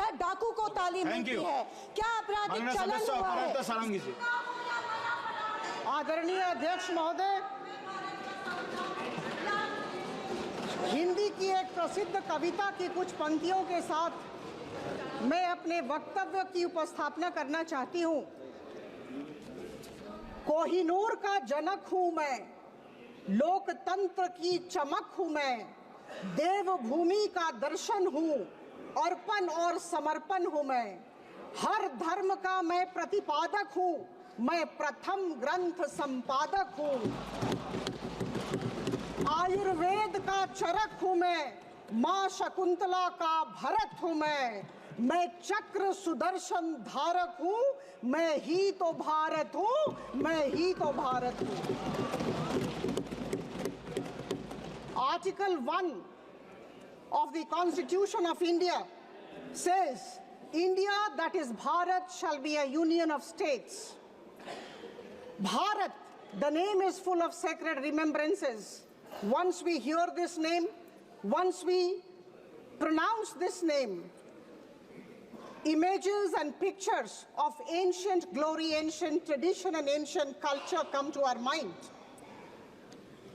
है डाकू को तालीम मिलती है? क्या आपराधिक चलन हुआ है? आदरणीय अध्यक्ष महोदय, हिंदी की एक प्रसिद्ध कविता की कुछ पंक्तियों के साथ मैं अपने वक्तव्य की उपस्थापना करना चाहती हूँ। कोहिनूर का जनक हूँ मैं, लोकतंत्र की चमक हूँ मैं, देवभूमि का दर्शन हूँ, अर्पण और समर्पण हूँ मैं, हर धर्म का मैं प्रतिपादक हूँ, मैं प्रथम ग्रंथ संपादक हूँ, आयुर्वेद का चरक हूँ मैं, माँ शकुंतला का भरत हूँ मैं चक्र सुदर्शन धारक हूँ, मैं ही तो भारत हूँ, मैं ही तो भारत हूँ। Article 1 of the Constitution of India says, India, that is Bharat, shall be a union of states. Bharat, the name is full of sacred remembrances. Once we hear this name, once we pronounce this name, images and pictures of ancient glory, ancient tradition, and ancient culture come to our mind.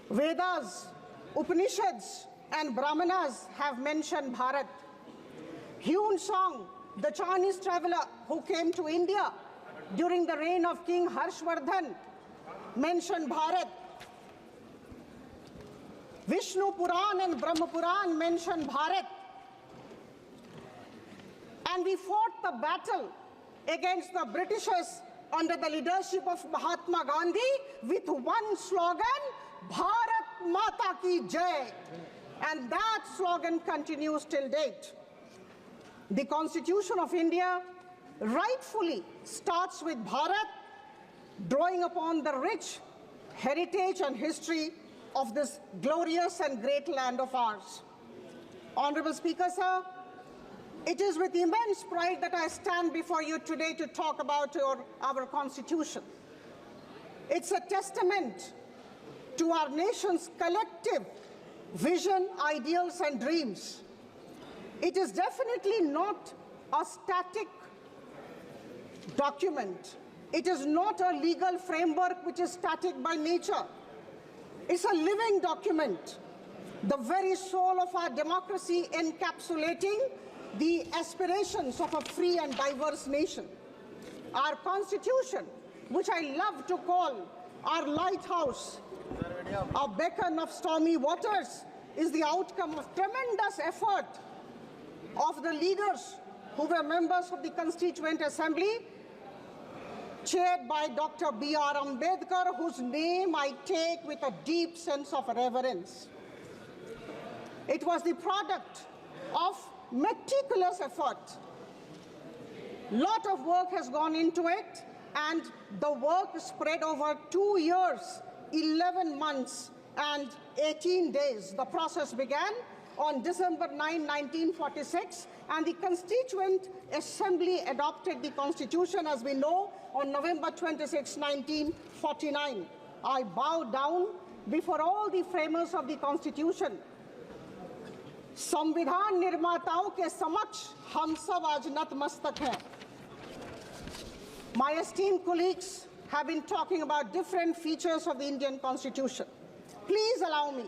Vedas, Upanishads, and Brahmanas have mentioned Bharat. Hyun Song, the Chinese traveler who came to India during the reign of King Harshvardhan, mentioned Bharat. Vishnu Puran and Brahma Puran mention Bharat. And we fought the battle against the Britishers under the leadership of Mahatma Gandhi with one slogan, Bharat Mata Ki Jai. And that slogan continues till date. The Constitution of India rightfully starts with Bharat, drawing upon the rich heritage and history of this glorious and great land of ours. Honorable Speaker, sir, it is with immense pride that I stand before you today to talk about our Constitution. It's a testament to our nation's collective vision, ideals, and dreams. It is definitely not a static document. It is not a legal framework which is static by nature. It's a living document, the very soul of our democracy, encapsulating the aspirations of a free and diverse nation. Our Constitution, which I love to call our lighthouse, a beacon of stormy waters, is the outcome of tremendous effort of the leaders who were members of the Constituent Assembly, chaired by Dr. B.R. Ambedkar, whose name I take with a deep sense of reverence. It was the product of meticulous effort. Lot of work has gone into it, and the work spread over 2 years, 11 months, and 18 days. The process began on December 9, 1946, and the Constituent Assembly adopted the Constitution, as we know, on November 26, 1949. I bow down before all the framers of the Constitution. संविधान निर्माताओं के समक्ष हम सब आज नतमस्तक हैं. My esteemed colleagues have been talking about different features of the Indian Constitution. Please allow me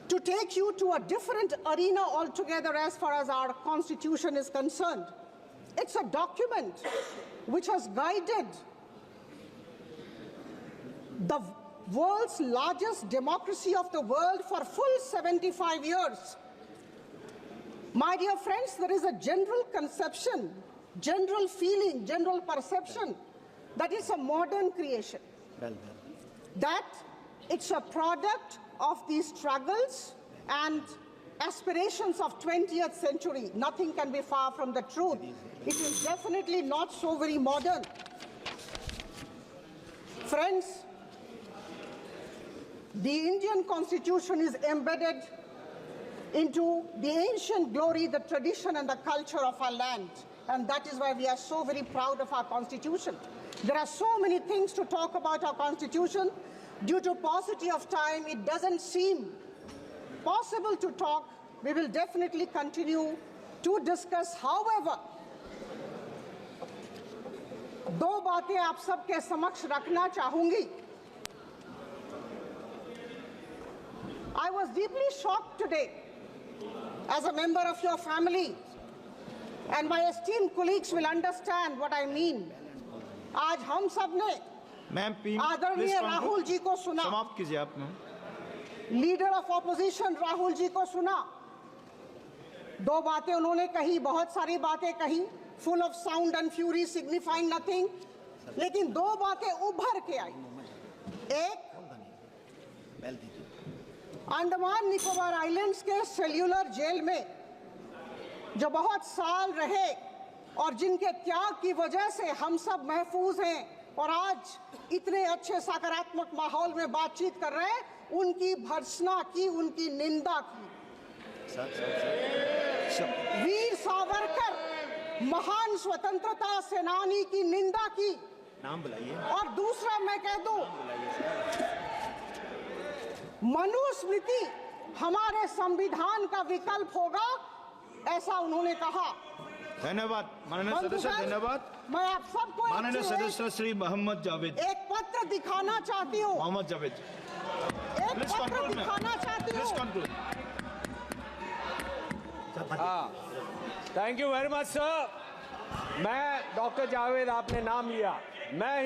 to take you to a different arena altogether as far as our Constitution is concerned. It's a document which has guided the world's largest democracy of the world for full 75 years. My dear friends, there is a general conception, general feeling, general perception that it's a modern creation, that it's a product of the struggles and aspirations of 20th century. Nothing can be far from the truth. It is definitely not so very modern. Friends, the Indian Constitution is embedded into the ancient glory, the tradition, and the culture of our land. And that is why we are so very proud of our Constitution. There are so many things to talk about our Constitution. Due to paucity of time, it doesn't seem possible to talk. We will definitely continue to discuss. However, दो बातें आप सबके समक्ष रखना चाहूंगी. I was deeply shocked today as a member of your family, and my esteemed colleagues will understand what I mean. आज हम सब ने मैम आदरणीय राहुल जी को सुना, समाप्त कीजिए आप ma'am. Leader of opposition Rahul ji को सुना. दो बातें उन्होंने कही, बहुत सारी बातें कही, full of sound and fury, signifying nothing. लेकिन दो बातें उभर के आई. एक, अंडमान निकोबार आइलैंड्स के सेल्यूलर जेल में जो बहुत साल रहे और जिनके त्याग की वजह से हम सब महफूज हैं और आज इतने अच्छे सकारात्मक माहौल में बातचीत कर रहे हैं, उनकी भर्त्सना की, उनकी निंदा की. वीर सावरकर महान स्वतंत्रता सेनानी की निंदा की. नाम बुलाइए. और दूसरा मैं कह दूं, मनुस्मृति हमारे संविधान का विकल्प होगा, ऐसा उन्होंने कहा. धन्यवाद माननीय सदस्य, धन्यवाद. मैं आप सबको माननीय सदस्य श्री मोहम्मद जावेद, एक पत्र दिखाना चाहती हूँ. मोहम्मद जावेद, एक प्लीज पत्र कंक्लूड. दिखाना चाहती प्लीज हूँ. Conclude. Thank you very much sir. मैं डॉक्टर जावेद, आपने नाम लिया, मैं